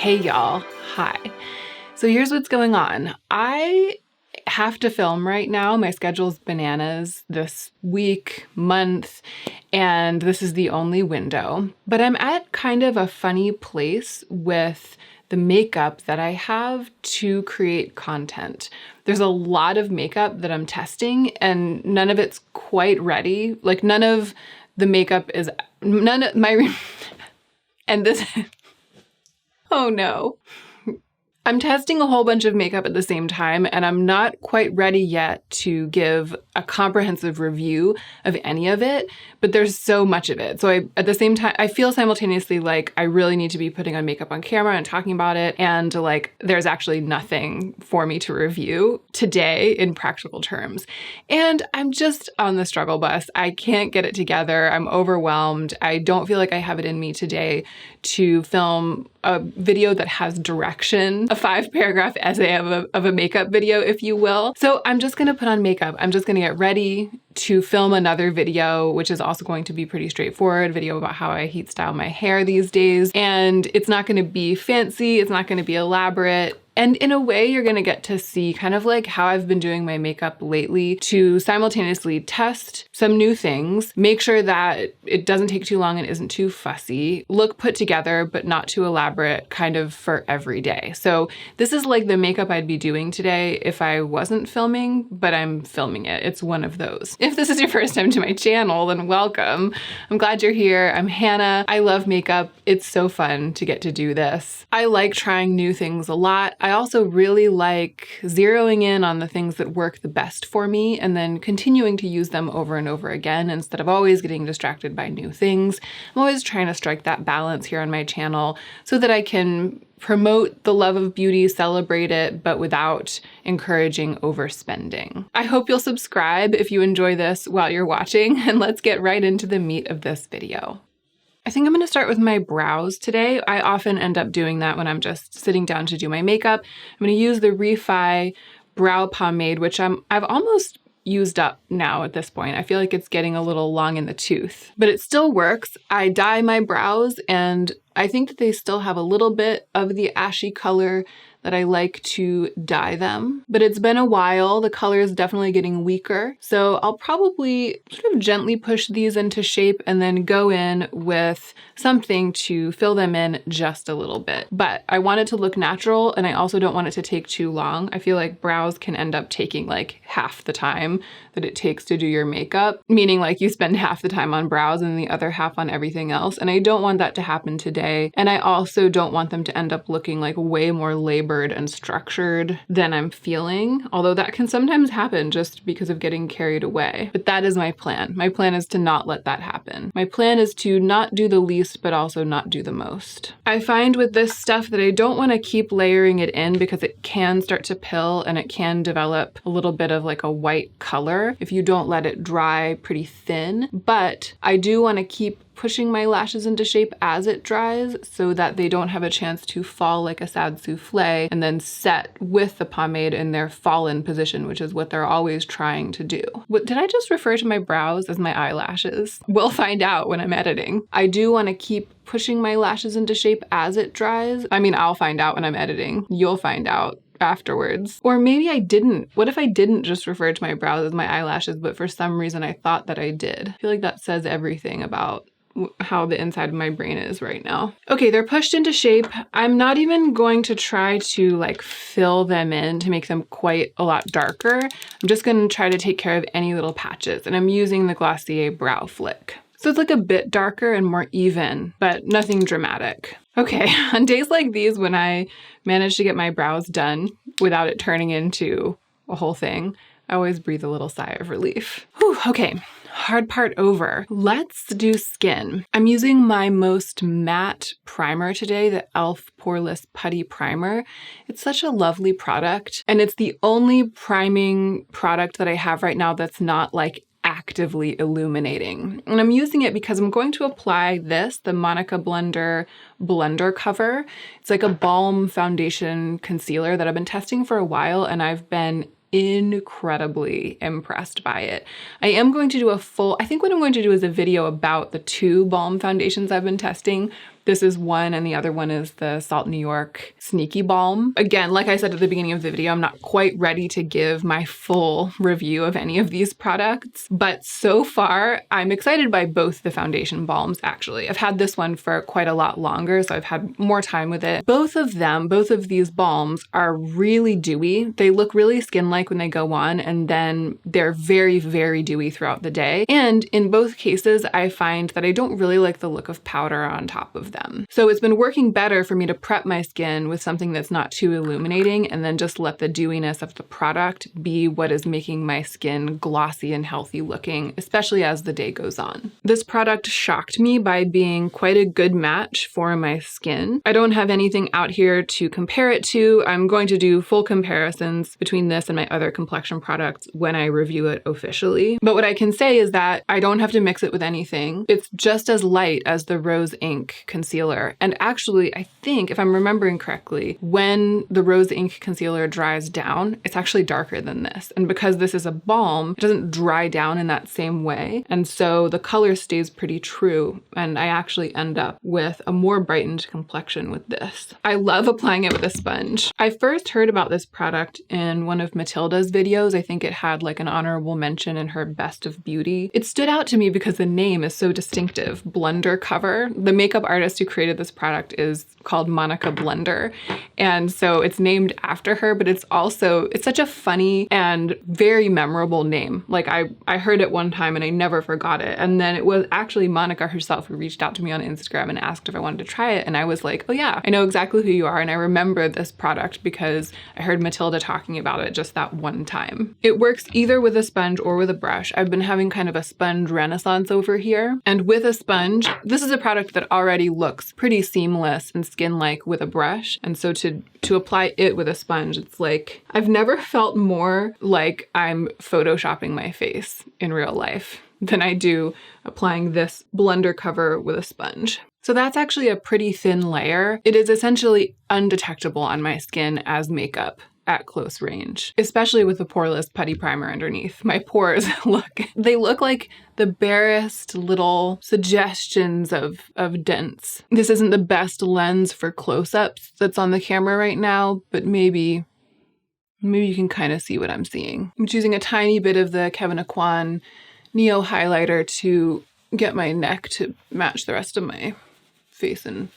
Hey y'all, hi. So here's what's going on. I have to film right now. My schedule's bananas this week, month, and this is the only window. But I'm at kind of a funny place with the makeup that I have to create content. There's a lot of makeup that I'm testing and none of it's quite ready. Like none of the makeup is, none of my, and this, oh no. I'm testing a whole bunch of makeup at the same time, and I'm not quite ready yet to give a comprehensive review of any of it, but there's so much of it. So at the same time, I feel simultaneously like I really need to be putting on makeup on camera and talking about it, and like there's actually nothing for me to review today in practical terms. And I'm just on the struggle bus. I can't get it together. I'm overwhelmed. I don't feel like I have it in me today to film a video that has direction, a 5-paragraph essay of a makeup video, if you will. So I'm just gonna put on makeup. I'm just gonna get ready to film another video, which is also going to be pretty straightforward, video about how I heat style my hair these days. And it's not gonna be fancy, it's not gonna be elaborate. And in a way, you're gonna get to see kind of like how I've been doing my makeup lately to simultaneously test some new things, make sure that it doesn't take too long and isn't too fussy, look put together, but not too elaborate, kind of for every day. So this is like the makeup I'd be doing today if I wasn't filming, but I'm filming it. It's one of those. If this is your first time to my channel, then welcome. I'm glad you're here. I'm Hannah. I love makeup. It's so fun to get to do this. I like trying new things a lot. I also really like zeroing in on the things that work the best for me and then continuing to use them over and over again instead of always getting distracted by new things. I'm always trying to strike that balance here on my channel so that I can promote the love of beauty, celebrate it, but without encouraging overspending. I hope you'll subscribe if you enjoy this while you're watching, and let's get right into the meat of this video. I think I'm gonna start with my brows today. I often end up doing that when I'm just sitting down to do my makeup. I'm gonna use the Refi brow pomade, which I've almost used up now at this point. I feel like it's getting a little long in the tooth, but it still works. I dye my brows and I think that they still have a little bit of the ashy color that I like to dye them, but it's been a while. The color is definitely getting weaker. So I'll probably sort of gently push these into shape and then go in with something to fill them in just a little bit. But I want it to look natural and I also don't want it to take too long. I feel like brows can end up taking like half the time that it takes to do your makeup, meaning like you spend half the time on brows and the other half on everything else. And I don't want that to happen today. And I also don't want them to end up looking like way more labored and structured than I'm feeling, although that can sometimes happen just because of getting carried away. But that is my plan. My plan is to not let that happen. My plan is to not do the least, but also not do the most. I find with this stuff that I don't want to keep layering it in because it can start to pill and it can develop a little bit of like a white color if you don't let it dry pretty thin. But I do want to keep pushing my lashes into shape as it dries so that they don't have a chance to fall like a sad souffle and then set with the pomade in their fallen position, which is what they're always trying to do. Did I just refer to my brows as my eyelashes? We'll find out when I'm editing. I do want to keep pushing my lashes into shape as it dries. I mean, I'll find out when I'm editing. You'll find out afterwards. Or maybe I didn't. What if I didn't just refer to my brows as my eyelashes, but for some reason I thought that I did? I feel like that says everything about how the inside of my brain is right now. Okay, they're pushed into shape. I'm not even going to try to like fill them in to make them quite a lot darker. I'm just going to try to take care of any little patches, and I'm using the Glossier Brow Flick. So it's like a bit darker and more even, but nothing dramatic. Okay, on days like these when I manage to get my brows done without it turning into a whole thing, I always breathe a little sigh of relief. Whew, okay. Hard part over. Let's do skin. I'm using my most matte primer today, the e.l.f. Poreless Putty Primer. It's such a lovely product, and it's the only priming product that I have right now that's not like actively illuminating. And I'm using it because I'm going to apply this, the Monica Blender Blender Cover. It's like a balm foundation concealer that I've been testing for a while, and I've been incredibly impressed by it. I am going to do I think what I'm going to do is a video about the 2 balm foundations I've been testing This is one, and the other one is the Salt New York Sneaky Balm. Again, like I said at the beginning of the video, I'm not quite ready to give my full review of any of these products, but so far I'm excited by both the foundation balms actually. I've had this one for quite a lot longer, so I've had more time with it. Both of these balms are really dewy. They look really skin-like when they go on, and then they're very, very dewy throughout the day. And in both cases, I find that I don't really like the look of powder on top of them. So it's been working better for me to prep my skin with something that's not too illuminating and then just let the dewiness of the product be what is making my skin glossy and healthy looking, especially as the day goes on. This product shocked me by being quite a good match for my skin. I don't have anything out here to compare it to. I'm going to do full comparisons between this and my other complexion products when I review it officially. But what I can say is that I don't have to mix it with anything. It's just as light as the Rose Ink concealer. And actually, I think, if I'm remembering correctly, when the Rose Ink concealer dries down, it's actually darker than this. And because this is a balm, it doesn't dry down in that same way. And so the color stays pretty true. And I actually end up with a more brightened complexion with this. I love applying it with a sponge. I first heard about this product in one of Matilda's videos. I think it had like an honorable mention in her Best of Beauty. It stood out to me because the name is so distinctive, Blunder Cover. The makeup artist who created this product is called Monica Blunder. And so it's named after her, but it's such a funny and very memorable name. Like I heard it one time and I never forgot it. And then it was actually Monica herself who reached out to me on Instagram and asked if I wanted to try it. And I was like, oh yeah, I know exactly who you are. And I remember this product because I heard Matilda talking about it just that one time. It works either with a sponge or with a brush. I've been having kind of a sponge renaissance over here. And with a sponge, this is a product that already looks pretty seamless and skin-like with a brush. And so to apply it with a sponge, it's like, I've never felt more like I'm photoshopping my face in real life than I do applying this Blunder Cover with a sponge. So that's actually a pretty thin layer. It is essentially undetectable on my skin as makeup at close range, especially with the poreless putty primer underneath. My pores they look like the barest little suggestions of dents. This isn't the best lens for close-ups that's on the camera right now, but maybe you can kind of see what I'm seeing. I'm choosing a tiny bit of the Kevyn Aucoin Neo highlighter to get my neck to match the rest of my face and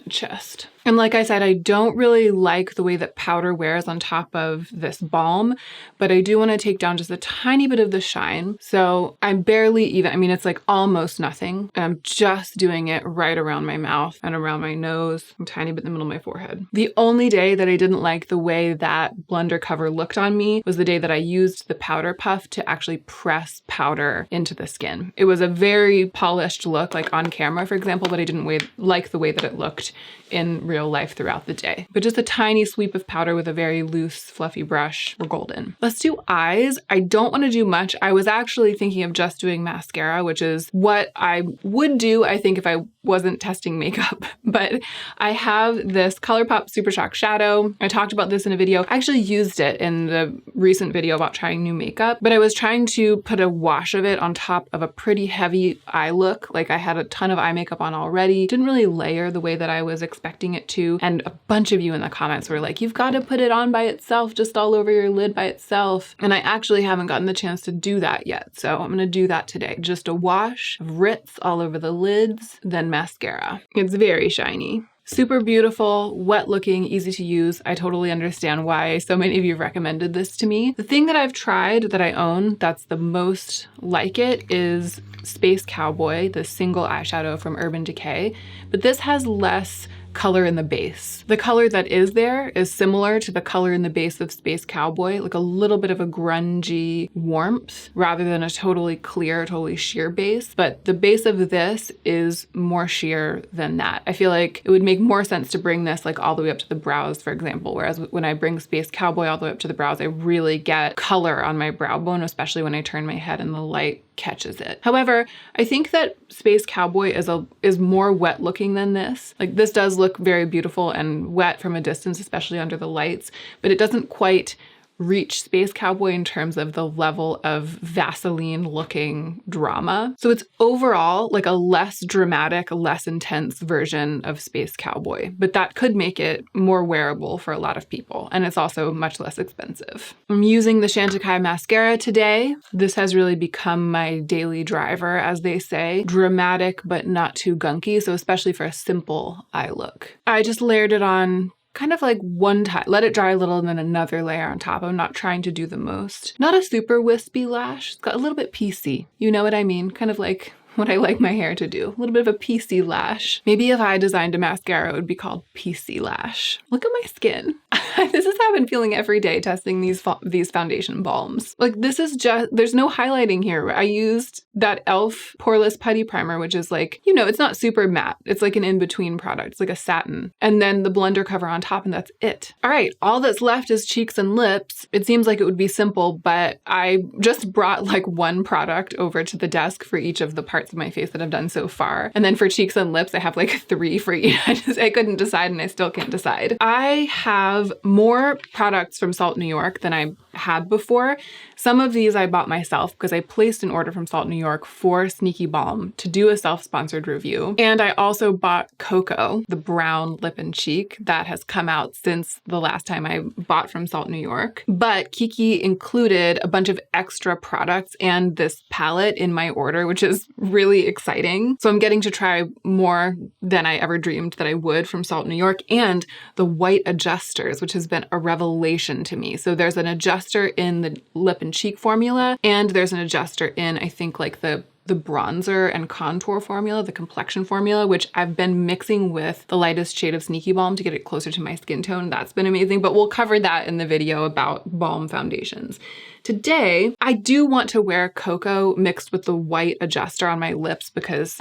chest. And like I said, I don't really like the way that powder wears on top of this balm, but I do want to take down just a tiny bit of the shine. So I'm barely even, I mean, it's like almost nothing. And I'm just doing it right around my mouth and around my nose, a tiny bit in the middle of my forehead. The only day that I didn't like the way that Blunder Cover looked on me was the day that I used the powder puff to actually press powder into the skin. It was a very polished look, like on camera, for example, but I didn't like the way that it looked in real life throughout the day. But just a tiny sweep of powder with a very loose, fluffy brush, we're golden. Let's do eyes. I don't want to do much. I was actually thinking of just doing mascara, which is what I would do, I think, if I wasn't testing makeup. But I have this ColourPop Super Shock Shadow. I talked about this in a video. I actually used it in the recent video about trying new makeup, but I was trying to put a wash of it on top of a pretty heavy eye look. Like I had a ton of eye makeup on already. Didn't really layer the way that I was expecting it to. And a bunch of you in the comments were like, you've got to put it on by itself, just all over your lid by itself. And I actually haven't gotten the chance to do that yet. So I'm going to do that today. Just a wash of Ritz all over the lids, then mascara. It's very shiny. Super beautiful, wet looking, easy to use. I totally understand why so many of you recommended this to me. The thing that I've tried that I own that's the most like it is Space Cowboy, the single eyeshadow from Urban Decay, but this has less color in the base. The color that is there is similar to the color in the base of Space Cowboy, like a little bit of a grungy warmth rather than a totally clear, totally sheer base. But the base of this is more sheer than that. I feel like it would make more sense to bring this like all the way up to the brows, for example, whereas when I bring Space Cowboy all the way up to the brows, I really get color on my brow bone, especially when I turn my head and the light catches it. However, I think that Space Cowboy is more wet looking than this. Like this does look very beautiful and wet from a distance, especially under the lights, but it doesn't quite reach Space Cowboy in terms of the level of Vaseline looking drama. So it's overall like a less dramatic, less intense version of Space Cowboy, but that could make it more wearable for a lot of people. And it's also much less expensive. I'm using the Chantecaille mascara today. This has really become my daily driver, as they say. Dramatic, but not too gunky. So especially for a simple eye look. I just layered it on kind of like one time, let it dry a little and then another layer on top. I'm not trying to do the most. Not a super wispy lash. It's got a little bit piecey. You know what I mean? Kind of like what I like my hair to do. A little bit of a piecey lash. Maybe if I designed a mascara, it would be called Piecey Lash. Look at my skin. This is how I've been feeling every day testing these foundation balms. Like this is just, there's no highlighting here. I used that e.l.f. Poreless Putty Primer, which is like, you know, it's not super matte. It's like an in-between product. It's like a satin. And then the blender cover on top and that's it. All right, all that's left is cheeks and lips. It seems like it would be simple, but I just brought like one product over to the desk for each of the parts of my face that I've done so far. And then for cheeks and lips, I have like 3 for each. I couldn't decide and I still can't decide. I have more products from Salt New York than I had before. Some of these I bought myself because I placed an order from Salt New York for Sneaky Balm to do a self-sponsored review. And I also bought Cocoa, the brown lip and cheek that has come out since the last time I bought from Salt New York. But Kiki included a bunch of extra products and this palette in my order, which is really exciting. So I'm getting to try more than I ever dreamed that I would from Salt New York, and the white adjusters, which has been a revelation to me. So there's an adjuster in the lip and cheek formula, and there's an adjuster in, I think, like the bronzer and contour formula, the complexion formula, which I've been mixing with the lightest shade of Sneaky Balm to get it closer to my skin tone. That's been amazing, but we'll cover that in the video about balm foundations. Today, I do want to wear Cocoa mixed with the white adjuster on my lips because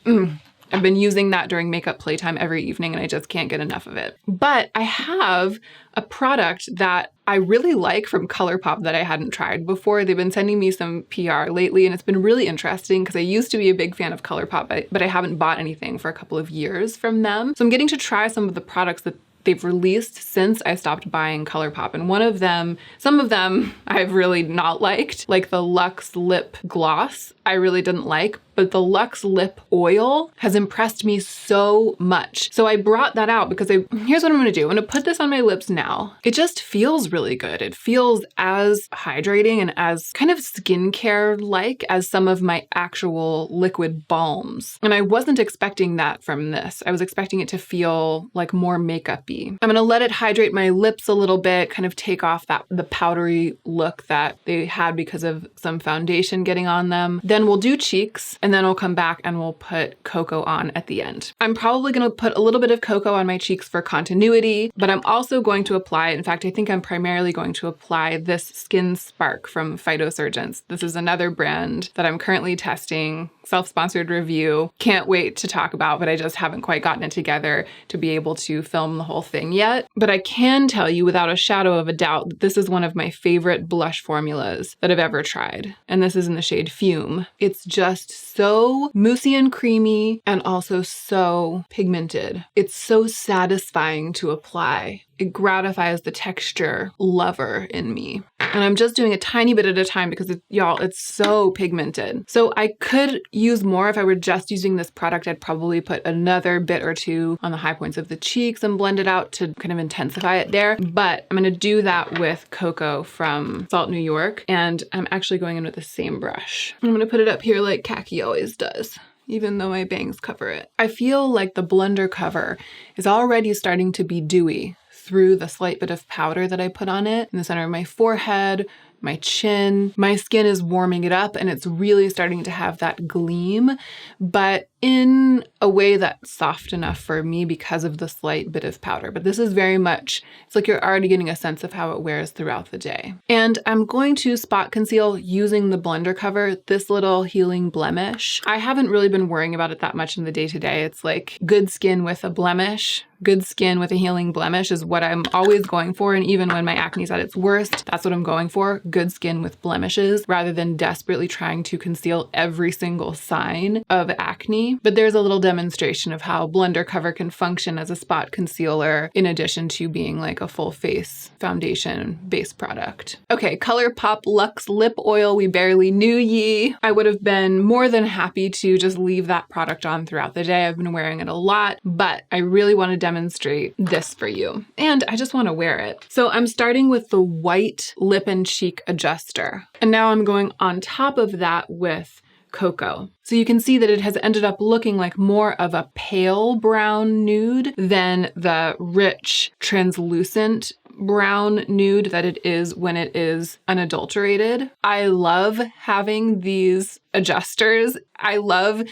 I've been using that during makeup playtime every evening and I just can't get enough of it. But I have a product that I really like from ColourPop that I hadn't tried before. They've been sending me some PR lately and it's been really interesting because I used to be a big fan of ColourPop, but I haven't bought anything for a couple of years from them. So I'm getting to try some of the products that they've released since I stopped buying ColourPop. And some of them I've really not liked, like the Luxe Lip Gloss, I really didn't like, but the Luxe Lip Oil has impressed me so much. So I brought that out because here's what I'm gonna do. I'm gonna put this on my lips now. It just feels really good. It feels as hydrating and as kind of skincare-like as some of my actual liquid balms. And I wasn't expecting that from this. I was expecting it to feel like more makeup-y. I'm gonna let it hydrate my lips a little bit, kind of take off the powdery look that they had because of some foundation getting on them. Then we'll do cheeks, and then we'll come back and we'll put Cocoa on at the end. I'm probably gonna put a little bit of Cocoa on my cheeks for continuity, but I'm also going to apply, in fact, I think I'm primarily going to apply this Skin Spark from Phytosurgence. This is another brand that I'm currently testing, self-sponsored review. Can't wait to talk about, but I just haven't quite gotten it together to be able to film the whole thing yet. But I can tell you without a shadow of a doubt that this is one of my favorite blush formulas that I've ever tried. And this is in the shade Fume. It's just so moussey and creamy and also so pigmented. It's so satisfying to apply. It gratifies the texture lover in me. And I'm just doing a tiny bit at a time because it's so pigmented. So I could use more. If I were just using this product, I'd probably put another bit or two on the high points of the cheeks and blend it out to kind of intensify it there. But I'm gonna do that with Cocoa from Salt New York. And I'm actually going in with the same brush. I'm gonna put it up here like Khaki always does, even though my bangs cover it. I feel like the blender cover is already starting to be dewy through the slight bit of powder that I put on it in the center of my forehead, my chin. My skin is warming it up and it's really starting to have that gleam, but in a way that's soft enough for me because of the slight bit of powder. But this is very much, it's like you're already getting a sense of how it wears throughout the day. And I'm going to spot conceal using the blender cover, this little healing blemish. I haven't really been worrying about it that much in the day-to-day. It's like good skin with a blemish. Good skin with a healing blemish is what I'm always going for. And even when my acne is at its worst, that's what I'm going for. Good skin with blemishes rather than desperately trying to conceal every single sign of acne. me, but there's a little demonstration of how blender cover can function as a spot concealer in addition to being like a full face foundation base product. Okay, ColourPop Luxe Lip Oil, We Barely Knew Ye. I would have been more than happy to just leave that product on throughout the day. I've been wearing it a lot, but I really want to demonstrate this for you. And I just want to wear it. So I'm starting with the white lip and cheek adjuster. And now I'm going on top of that with Cocoa. So you can see that it has ended up looking like more of a pale brown nude than the rich, translucent brown nude that it is when it is unadulterated. I love having these adjusters. I love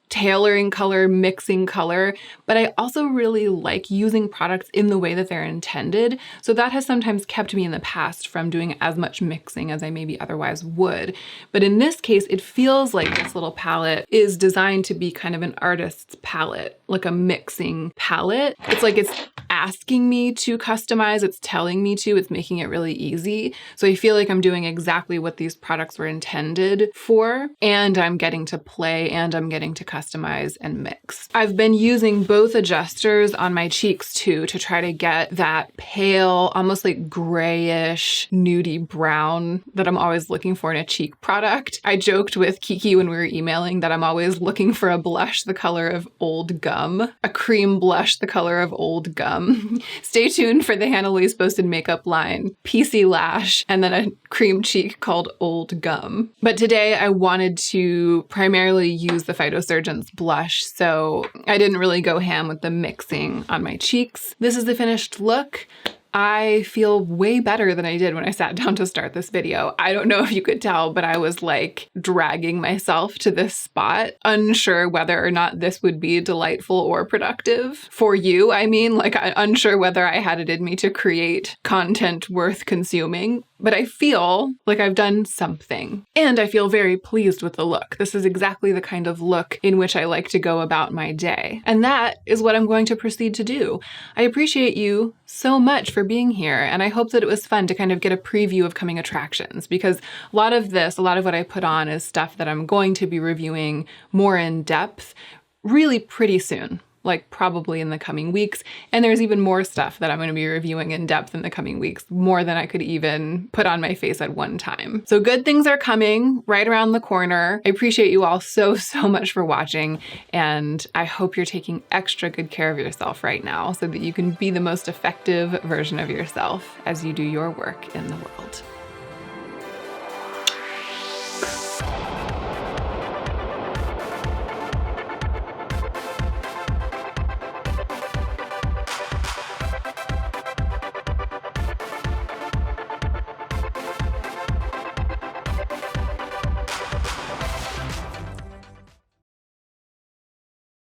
tailoring color, mixing color, but I also really like using products in the way that they're intended. So that has sometimes kept me in the past from doing as much mixing as I maybe otherwise would. But in this case, it feels like this little palette is designed to be kind of an artist's palette, like a mixing palette. It's like it's asking me to customize, it's telling me to, it's making it really easy. So I feel like I'm doing exactly what these products were intended for, and I'm getting to play and I'm getting to customize and mix. I've been using both adjusters on my cheeks too to try to get that pale, almost like grayish, nudie brown that I'm always looking for in a cheek product. I joked with Kiki when we were emailing that I'm always looking for a blush the color of old gum, a cream blush the color of old gum. Stay tuned for the Hannah Louise posted makeup line, PC Lash, and then a cream cheek called Old Gum. But today I wanted to primarily use the Phytosurgence blush, so I didn't really go ham with the mixing on my cheeks. This is the finished look. I feel way better than I did when I sat down to start this video. I don't know if you could tell, but I was like dragging myself to this spot, unsure whether or not this would be delightful or productive for you. I mean, like unsure whether I had it in me to create content worth consuming. But I feel like I've done something, and I feel very pleased with the look. This is exactly the kind of look in which I like to go about my day. And that is what I'm going to proceed to do. I appreciate you so much for being here, and I hope that it was fun to kind of get a preview of coming attractions, because a lot of what I put on is stuff that I'm going to be reviewing more in depth really pretty soon. Like probably in the coming weeks. And there's even more stuff that I'm going to be reviewing in depth in the coming weeks, more than I could even put on my face at one time. So good things are coming right around the corner. I appreciate you all so much for watching, and I hope you're taking extra good care of yourself right now so that you can be the most effective version of yourself as you do your work in the world.